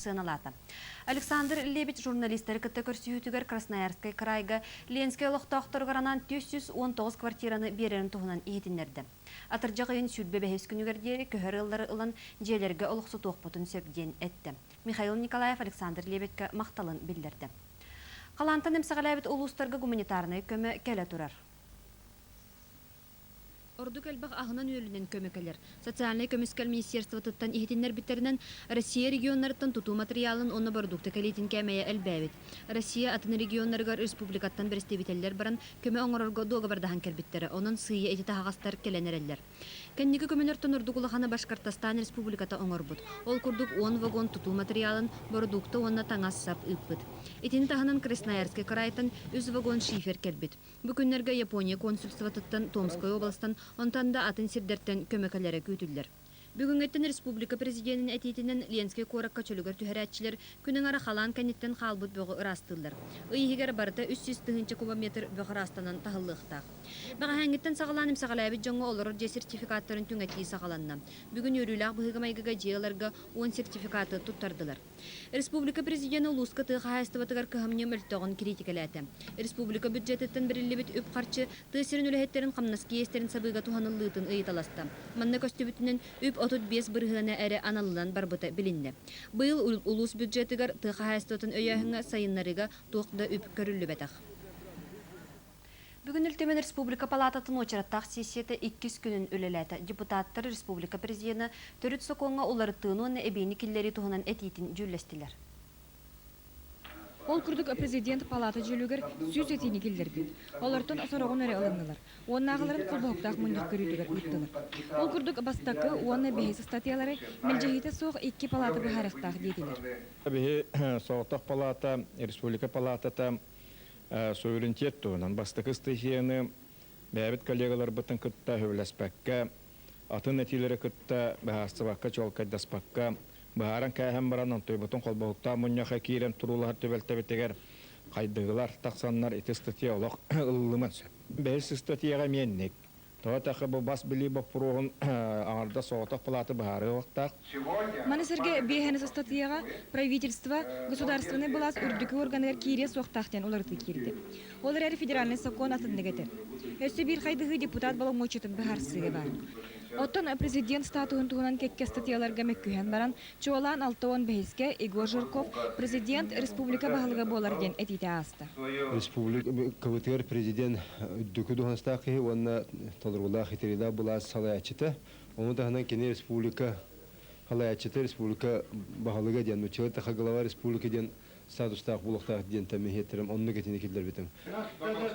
сыналата. Александр Лебедь журналисттері кітті көрсүйітігер Красноярскай крайга Ленскай олықтақтырғаранан 319 квартираны берерін тұғынан егетінерді. Атыржа қайын сүрбе бәхес күнігердері көхер ыллары ылан жерлерге олықсы тоқпытын сөкден әтті. Михаил Николаев Александр Лебедьке мақталын білдірді. Қалантан әмсіғалайбет ұлыстарға гуманитарны көмі кәлі тұрар. Ордук әлбақ ағынан өлінен көмекелер. Социальный көміскәл министерство тұттан ихетінлер біттерінен Россия регионларыттан тұту материалын оны бардуқты кәлейтін кәмәйе әлбәвет. Россия атын регионларға республикаттан бірістебетелер баран көмі оңырырға доғабардахан кәрбіттері. Оның сыйы әтеті ағастар кәленерелер. Кәннегі көмелерттен Ордугулаханы Башкортостан республиката оңырбыд. Ол күрдік 10 вагон тұту материалын бардуқты онына таңас сап үппід. Етені тағынан Красноярский крайтан 100 вагон шифер кәрбіт. Бүкінлерге Япония консульство тұттан Томской областан онтанда атын сирдерттен көмекелері көтілдер. Бүгін әттен республика президентінің әтейтінен Ленскай қораққа чөлігер түхәрәтчілер күнің ара қалан кәнеттен қалбыт бөғі ұрастылдар. Үйігер барыта 300 кубометр бөғі растанан тағылықтақ. Баға әңгеттен сағаланым сағалайбет жоңы олырыр же сертификаттарын түңәтей сағаланна. Бүгін өрілақ бұғыға майгыға жеяларға 10 сертификаты тұттардылар. Республика президенті ұлысқа тұға хайстыватығар көхамнем үлттоғын критикаләті. Республика бюджеттен бірілі өп қарчы тұсырын үліхеттерін қамнаске естерін сабыға туғанылығытын ұйыталасты. Манна көстебітінен өп 35 бірғылана әрі аналылан барбыта білінді. Бұл ұлыс бюджеттігер тұға хайстыватын өйәхіңі сайынларыға тоқты өп көрілі бәтақ. Бүгін үлтемен Республика палататын очыраттақ сессияты 2 күнін өлеләті. Депутаттар Республика президенті түріт соқуңа оларыттығын оны әбейні келлері тұғынан әтейтін жүлестілер. Ол күрдік президент палата жүлігер сүз етейні келдер бет. Олардың сұрағын әрі алынылар. Оның ағыларын қолбақықтақ мұндық көрітігер ұттылар. Ол күрдік бастақы оны бәхесі статиялары мәлжахеті соқ 2 палата бұхарықтақ дейділер. Соғытақ палата, Республика палатата суверенитет туынан бастықы стихияны бәбіт коллегалар бұтын күтті хөвіләспәкке, атын әтилері күтті бәхастыбаққа чолқайдаспаққа, бәхаран кәйхен баранан той бұтын қолбауықта мұнyaқа кейрен тұрулар төбелтәбетегер қайдығылар тақсанлар еті статиялық ұлылымын. Бәйс статияға меннек. Тоғатақы бұл бас білі бұл пұруғын аңырда соғытақ палаты бәхары оқтақ. Манысырге бейхенесі статияға правительство, государственный балас үрдікі органдар кейре соқтақтен оларды керді. Олар әрі федеральный закон атынды кетер. Өсі бір қайдығы депутат балы мочетін бәхарсыға бар. Оттан президент статуын туғынан кекке статияларға мәккүйен баран, чуалан алтауын бәйіске Егор Жирков президент республика бағылығы болар ден әтейті асты. Республика президент дүкі дұғаныстақы, оны толырғыла хитерida бұла салаячыты. Оны дағынан кені республика халаячыты, республика бағылығы ден, мүчелі тақы ғылава республика ден статустақ бұлықтақ ден тәмейеттерім, оны кетені келдер бетім.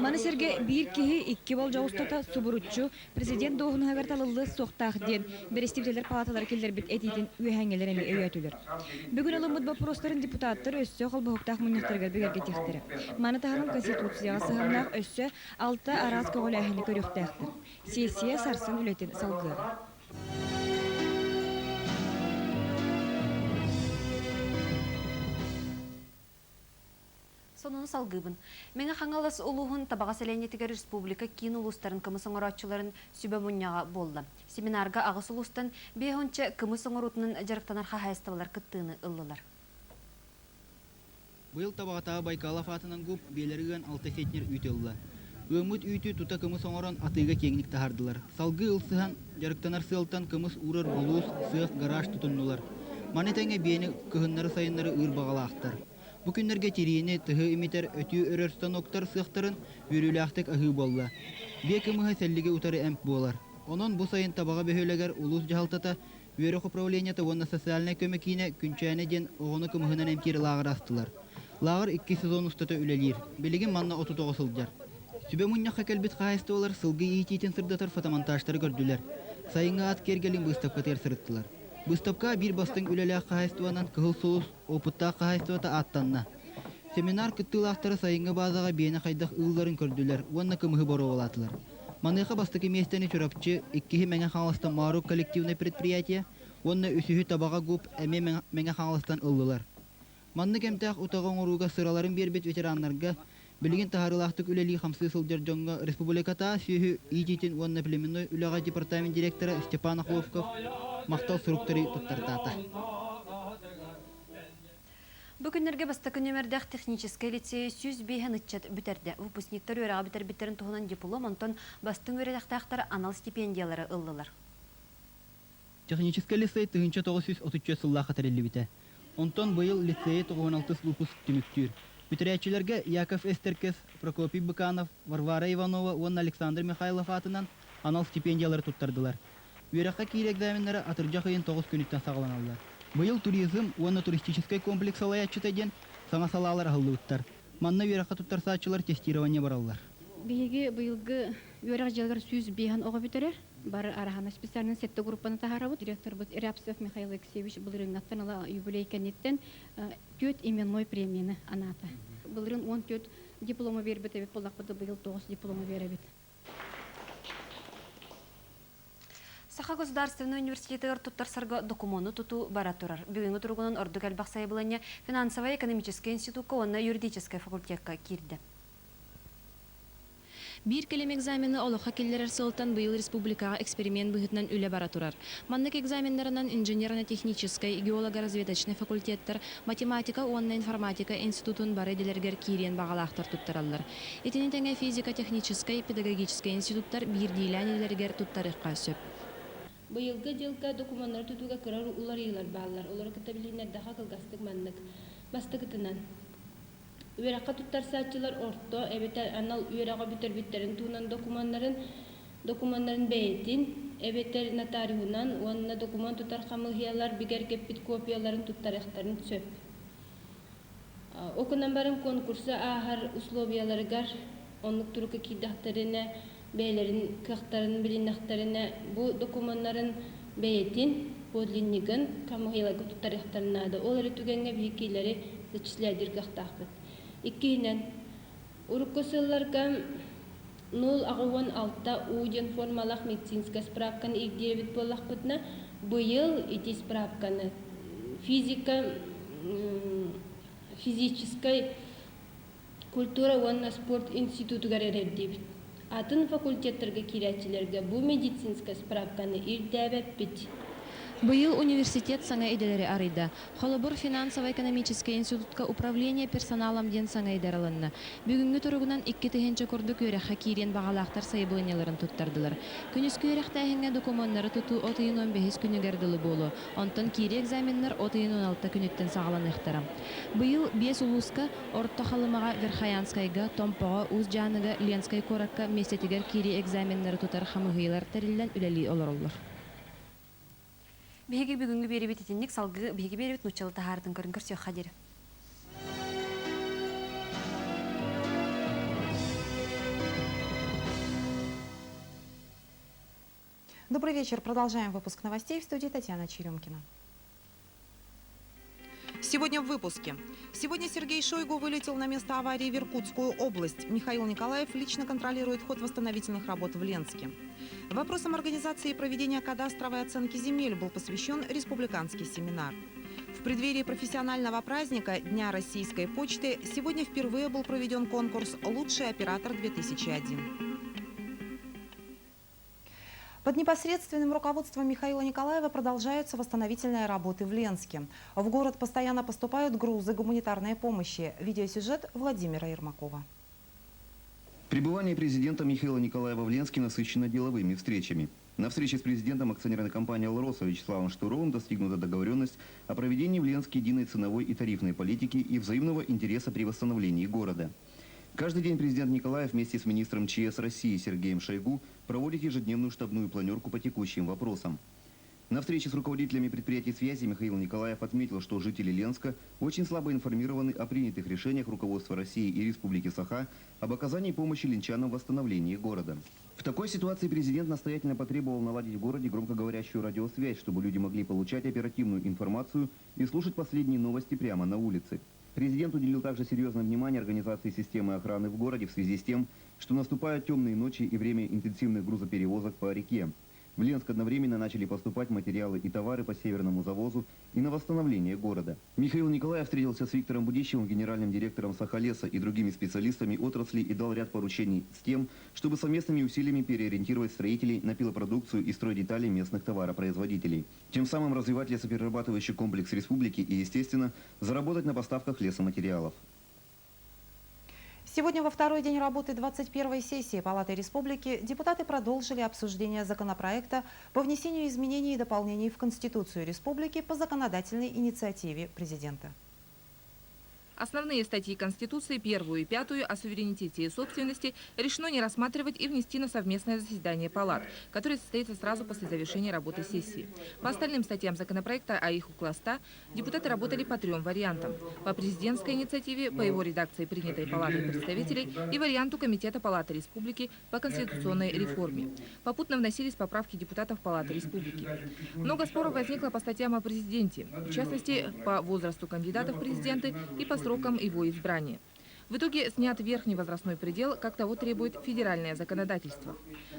Манысырге бір кеғі 2 бол жауыстата субұрутчу президент доғын ғағарталылы соқтақ ден берестебделер палаталар келдер бет әтейтін үйәңгелер әме өйәтілер. Бүгін алымыд бапыростарын депутаттар өссі қолбағықтақ мұнықтарғар бігерге тектірі. Маны тағының конституцияға сығымнақ өссі 6 араз көғыл әхілі көріқтәқтір. Сессия сарсын үлетін салғығы. Сонunu салгыбын. Меңі қаңалас ұлуғын табаға сәләнетігер республика кейін ұлыстарын кымыс оңыратчыларын сүбі мұнняға болды. Семинарға ағыс ұлыстан бейхонча кымыс оңырутының жарықтанар қағайыстывалар күттіғіні ұлылар. Бұл табағатағы Байкалов атынан көп белерген 6 фетнер үйтелді. Өміт үйті тұта кымыс оңыран атыға кеңінік тахардылар. Салғы ұлсыған жарықтанар сылтан кымыс ұрыр бұлуыз сыйық гараж тұтынылар. Манетәңе бейіні күхіннары сайынлары ұр бағала ақтар. Bu günlerge teriyini tıhı imiter ötüyü örörsten oktar sıhtırın yürüylüaqtık ahı bolla. Bekimıha sellige utarı emp bolar. Onun bu sayın tabağa behöleger ulus jahaltata Verok upravleniyata vonna sosyalne kömekine günçäne den oğunu kımıhınan emkeri lağır astılar. Lağır 2 sezon ustata ülelir. Beligin manna 39 sılcar. Sübe munyaqa kelbit qaýysty olar sılgı ýetiýeten sırdatar fotomontajlary gördüler. Sayınga at kergelin bыстapka ter sırttılar. Bыстapka bir bastın ülelä qaýystywanan kıhıl soğuz oputta qaýystywata attanna. Seminar kıttılaqtary sayınga bazaga beni qaýdak ıllарын kördüler. Wonna kımıhy boro bolatylar. Manyqa bastyky mesteni çörapçı 2 meňe haňlastan Maruk kollektivne предприятие, wonna üsühü tabaga gup eme meňe haňlastan ıllylar. Manny kemtäq utagan uruga sıraların berbet veteranlarga bilgin taharylaqtyk üleli hamsy sıljar jonga respublikata sühü ýetiýen wonna plemennoy ülaga departament direktory Stepan Akhlovkov maktal struktury tuttartata. Бүгүннерге бастакы нөмердәк технический лицей сүз бейхен ытчат бүтерді. Выпускниктар өраға бүтер біттерін туғынан диплом, онтон бастың өредақтақтар анал стипендиялары ыллылар. Технический лицей тыгынча 933 сылла қатарелі біті. Онтон быйыл лицейі 96 выпуск түміктүр. Бүтірәтчілерге Яков Эстеркес, Прокопий Быканов, Варвара Иванова, он Александр Михайлов атынан анал стипендиялары туттардылар. Үйраққа кейр экзаменлері атыржа қиын 9 күніттен сағыланалар. Быйыл туризм, онна туристический комплекс алаячытайден саңа салалар ахылды уттар. Манна үйраққа туттарсаатчылар тестирование бараллар. Биһиги быйылгы үөрэг жылгар сүз биһан ого битерер. Бар арахана специальный сетте группаны тахарабыт. Директор бут Рябцев Михаил Алексеевич былырыңнаттан ала юбилей кеннеттен төт именной премияны аната. Былырын 14 дипломы бербит, эбит боллакпыты быйыл 9 дипломы беребит. Саха государственный университетігер туттарсарга документу туту бара турар. Бүгінгі тұрғынан ордық әлбақ сайбылanya финансово-экономический институтка, онна юридический факультетка кирді. Бир келем экзамены олоха келлерер сылтан быйыл республикага эксперимент быхытынан үле бара турар. Маннык экзаменнарынан инженерно-технический, геолого-разведочный факультеттер, математика, онна информатика институтун бары делергер кирен багалахтар туттараллар. Этинитеңе физика-технический, педагогический институттар бир дейлянелергер туттарыкка сөп. Быйылгы жылга документтар тутуга кырар улар ыйлар баалар. Олар кытабилинер даха кылгастык маннык бастыгытынан. Үераққа туттарсаатчылар орто, эбетер анал үераққа бүтер-бүттерін туынан документтарын бәйтін, эбетер нотариунан, онына документ туттар қамылхиялар, бігер кеппит копияларын туттарықтарын сөп. Окунан барын конкурса ахар условияларыгар, онлық турукы кидақтарына, бәйлерін, кықтарын, біліннақтарына, бұ документтарын бәйтін, подлиннигін, қамылхияларға туттарықтарына да. Олары түгенге бейкейлері зачислядер кықтақпыт. Иккинен, уруккосылларга 0-6 уден формалах медицинская справканы игдеребит боллахпытна, быйыл эти справканы физической культура ванна спорт институту гареребдебит. Атын факультеттерге кирячилерге бу медицинская справканы ирдебеппит. Быйыл университет саңа иделери арыйда. Холобур финансово-экономический институтка управление персоналом ден саңа идаралынна. Бүгүнгү туругунан 2 тыгынча курдук үйрәхә кирен багалактар сайбылыняларын туттардылар. Күнүскү үйрәхтәһеңе документтары туту 15 күнүгәрдылы болу. Онтон кири экзаменнар 16 күнүттен сагаланыктара. Быйыл 5 улуска орто халымага Верхаянскайга, Томпого, Узжаныга, Ленскай коракка местетигер кири экзаменнары тутар хамыгыйлар терилден үлели олороллар. Беги бүгүнгү беребит итинник салгы беги беребит нучалы тахардын көрүнгөр сүйө хадир. Добрый вечер. Продолжаем выпуск новостей. В студии Татьяна Черемкина. Сегодня в выпуске. Сегодня Сергей Шойгу вылетел на место аварии в Иркутскую область. Михаил Николаев лично контролирует ход восстановительных работ в Ленске. Вопросам организации и проведения кадастровой оценки земель был посвящен республиканский семинар. В преддверии профессионального праздника Дня Российской почты сегодня впервые был проведен конкурс «Лучший оператор-2001». Под непосредственным руководством Михаила Николаева продолжаются восстановительные работы в Ленске. В город постоянно поступают грузы гуманитарной помощи. Видеосюжет Владимира Ермакова. Пребывание президента Михаила Николаева в Ленске насыщено деловыми встречами. На встрече с президентом акционерной компании «Алроса» Вячеславом Штуровым достигнута договоренность о проведении в Ленске единой ценовой и тарифной политики и взаимного интереса при восстановлении города. Каждый день президент Николаев вместе с министром ЧС России Сергеем Шойгу проводит ежедневную штабную планерку по текущим вопросам. На встрече с руководителями предприятий связи Михаил Николаев отметил, что жители Ленска очень слабо информированы о принятых решениях руководства России и Республики Саха об оказании помощи ленчанам в восстановлении города. В такой ситуации президент настоятельно потребовал наладить в городе громкоговорящую радиосвязь, чтобы люди могли получать оперативную информацию и слушать последние новости прямо на улице. Президент уделил также серьезное внимание организации системы охраны в городе в связи с тем, что наступают темные ночи и время интенсивных грузоперевозок по реке. В Ленск одновременно начали поступать материалы и товары по северному завозу и на восстановление города. Михаил Николаев встретился с Виктором Будищевым, генеральным директором Сахалеса, и другими специалистами отрасли и дал ряд поручений с тем, чтобы совместными усилиями переориентировать строителей на пилопродукцию и стройдетали местных товаропроизводителей. Тем самым развивать лесоперерабатывающий комплекс республики и, естественно, заработать на поставках лесоматериалов. Сегодня во второй день работы 21-й сессии Палаты Республики депутаты продолжили обсуждение законопроекта по внесению изменений и дополнений в Конституцию Республики по законодательной инициативе президента. Основные статьи Конституции, 1 и 5 о суверенитете и собственности, решено не рассматривать и внести на совместное заседание палат, которое состоится сразу после завершения работы сессии. По остальным статьям законопроекта, а их около 100, депутаты работали по 3 вариантам. По президентской инициативе, по его редакции, принятой Палатой представителей, и варианту Комитета Палаты Республики по конституционной реформе. Попутно вносились поправки депутатов Палаты Республики. Много споров возникло по статьям о президенте, в частности, по возрасту кандидатов в президенты и по срокам его избрания. В итоге снят верхний возрастной предел, как того требует федеральное законодательство.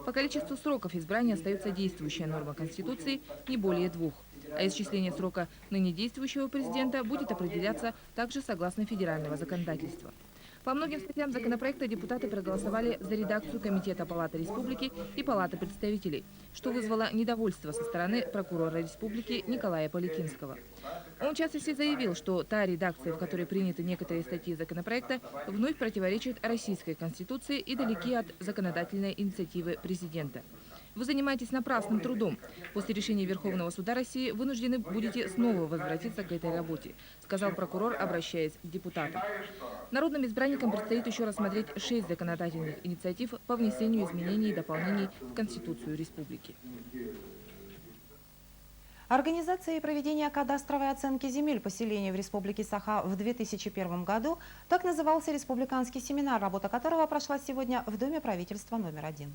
По количеству сроков избрания остается действующая норма Конституции не более 2. А исчисление срока ныне действующего президента будет определяться также согласно федерального законодательства. По многим статьям законопроекта депутаты проголосовали за редакцию Комитета Палаты Республики и Палаты представителей, что вызвало недовольство со стороны прокурора Республики Николая Поликинского. Он в частности заявил, что та редакция, в которой приняты некоторые статьи законопроекта, вновь противоречит Российской Конституции и далеки от законодательной инициативы президента. Вы занимаетесь напрасным трудом. После решения Верховного суда России вынуждены будете снова возвратиться к этой работе, сказал прокурор, обращаясь к депутатам. Народным избранникам предстоит еще рассмотреть 6 законодательных инициатив по внесению изменений и дополнений в Конституцию Республики. Организация и проведение кадастровой оценки земель поселений в Республике Саха в 2001 году – так назывался республиканский семинар, работа которого прошла сегодня в Доме правительства номер 1.